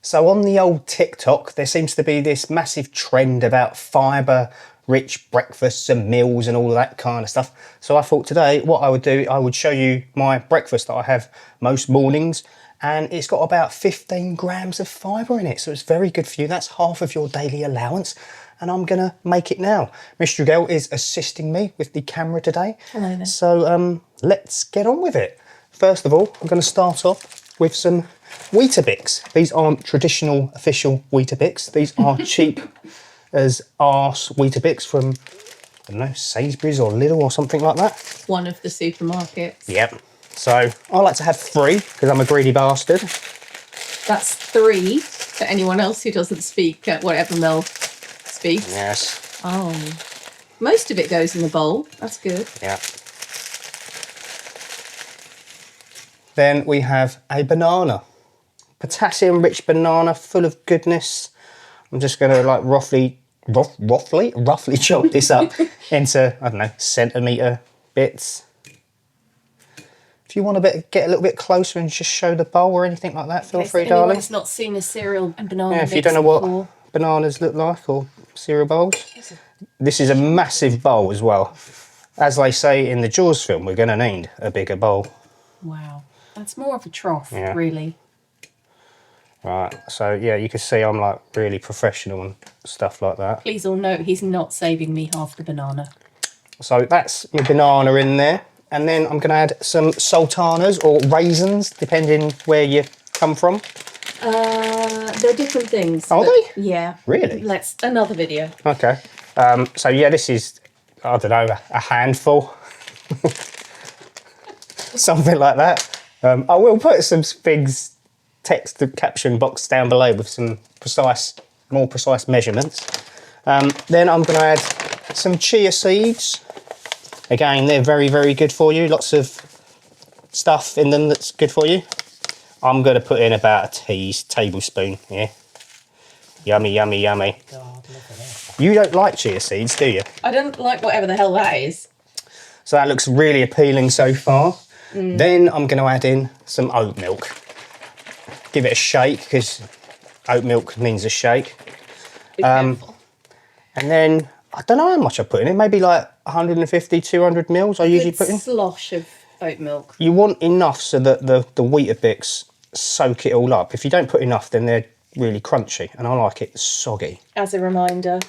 So on the old TikTok, there seems to be this massive trend about fibre-rich breakfasts and meals and all that kind of stuff. So I thought today what I would do, I would show you my breakfast that I have most mornings, and it's got about 15 grams of fibre in it. So it's very good for you. That's half of your daily allowance. And I'm going to make it now. Miss Drugel is assisting me with the camera today. Hello there. So let's get on with it. First of all, I'm going to start off with some Weetabix. These aren't traditional official Weetabix. These are cheap as arse Weetabix from, I don't know, Sainsbury's or Lidl or something like that. One of the supermarkets. Yep. So I like to have 3 because I'm a greedy bastard. That's 3 for anyone else who doesn't speak whatever Mel speaks. Yes. Oh. Most of it goes in the bowl. That's good. Yeah. Then we have a banana. Potassium-rich banana, full of goodness. I'm just going to like roughly chop this up into, I don't know, centimetre bits. If you want to get a little bit closer and just show the bowl or anything like that, feel free, darling. Anyone's not seen a cereal and banana Yeah, mix if you don't know what before. bananas look like or cereal bowls. This is a massive bowl as well. As they say in the Jaws film, we're going to need a bigger bowl. Wow. That's more of a trough, Yeah. really. Right, so yeah, you can see I'm like really professional and stuff like that. Please all note, he's not saving me half the banana. So that's my banana in there. And then I'm going to add some sultanas or raisins, depending where you come from. They're different things. Are they? Yeah. Really? Let's another video. Okay. So yeah, this is, I don't know, a handful. Something like that. I will put some things, text the caption box down below with some more precise measurements. Then I'm going to add some chia seeds. Again, they're very, very good for you. Lots of stuff in them that's good for you. I'm going to put in about a tablespoon here. Yummy, yummy, yummy. God, look at that. You don't like chia seeds, do you? I don't like whatever the hell that is. So that looks really appealing so far. Then I'm going to add in some oat milk. Give it a shake because oat milk means a shake. Be careful. And then I don't know how much I put in it. Maybe like 150, 200 mils I usually Good put in. slosh of oat milk. You want enough so that the Weetabix soak it all up. If you don't put enough, then they're really crunchy, and I like it soggy. As a reminder,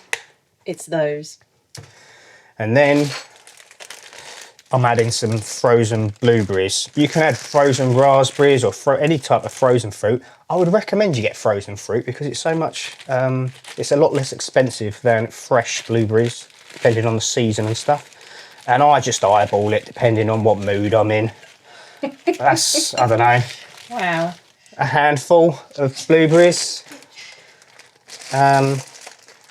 it's those. And then I'm adding some frozen blueberries. You can add frozen raspberries or any type of frozen fruit. I would recommend you get frozen fruit because it's so much, it's a lot less expensive than fresh blueberries, depending on the season and stuff. And I just eyeball it depending on what mood I'm in. That's, I don't know, Wow. a handful of blueberries. And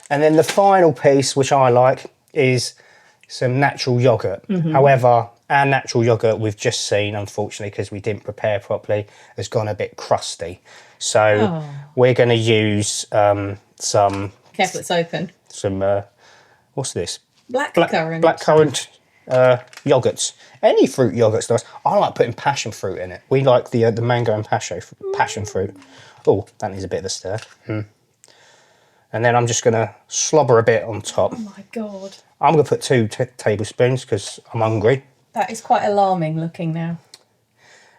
then the final piece, which I like, is some natural yogurt. However, our natural yogurt we've just seen, unfortunately, because we didn't prepare properly, has gone a bit crusty. So we're going to use some... Careful, it's open. Some, what's this? Blackcurrant. Blackcurrant yogurts. Any fruit yogurt's nice. I like putting passion fruit in it. We like the mango and passion fruit. Oh, that needs a bit of a stir. And then I'm just going to slobber a bit on top. Oh my God. I'm going to put 2 tablespoons because I'm hungry. That is quite alarming looking now.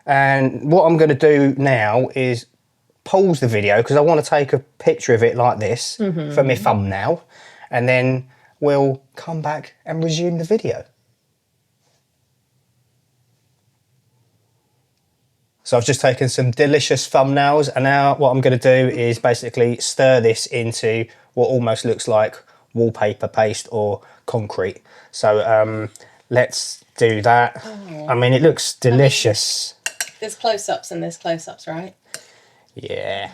And what I'm going to do now is pause the video because I want to take a picture of it like this for my thumbnail. And then we'll come back and resume the video. So I've just taken some delicious thumbnails, and now what I'm going to do is basically stir this into what almost looks like wallpaper paste or concrete. So let's do that. I mean, it looks delicious. There's close-ups and there's close-ups, right? Yeah.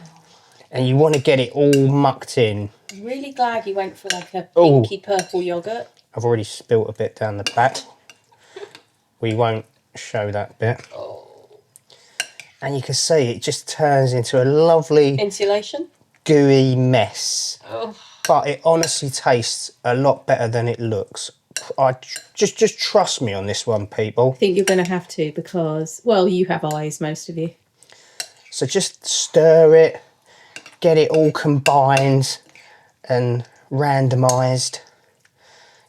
And you want to get it all mucked in. I'm really glad you went for like a pinky purple yogurt. I've already spilt a bit down the back. We won't show that bit. And you can see it just turns into a lovely Insulation. gooey mess. Oh. But it honestly tastes a lot better than it looks. Just trust me on this one, people. I think you're going to have to because, well, you have eyes, most of you. So just stir it, get it all combined and randomised.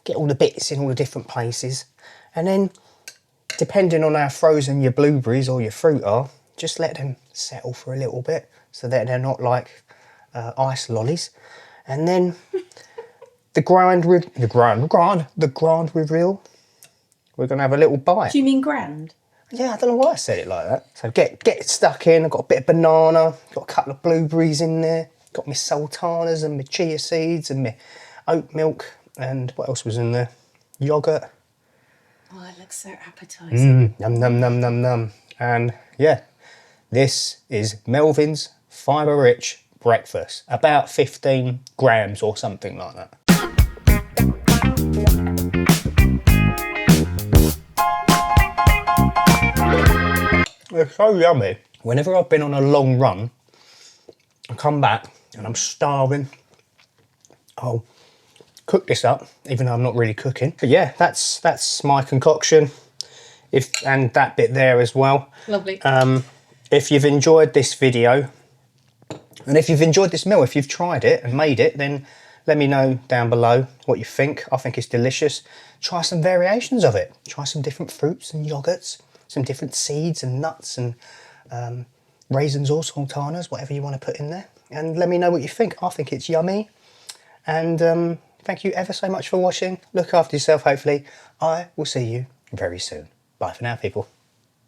Get all the bits in all the different places. And then, depending on how frozen your blueberries or your fruit are, just let them settle for a little bit so that they're not like ice lollies. And then the grind reveal, we're going to have a little bite. Do you mean grand? Yeah, I don't know why I said it like that. So get it stuck in. I've got a bit of banana, got a couple of blueberries in there, got my sultanas and my chia seeds and my oat milk, and what else was in there? Yogurt. Oh, it looks so appetising. Num num num num num. And yeah, this is Melvin's fibre rich breakfast. About 15 grams or something like that. They're so yummy. Whenever I've been on a long run, I come back and I'm starving. I'll cook this up, even though I'm not really cooking. But yeah, that's my concoction. And that bit there as well. Lovely. If you've enjoyed this video, and if you've enjoyed this meal, if you've tried it and made it, then let me know down below what you think. I think it's delicious. Try some variations of it. Try some different fruits and yogurts, some different seeds and nuts and raisins or sultanas, whatever you want to put in there. And let me know what you think. I think it's yummy. And thank you ever so much for watching. Look after yourself, hopefully. I will see you very soon. Bye for now, people.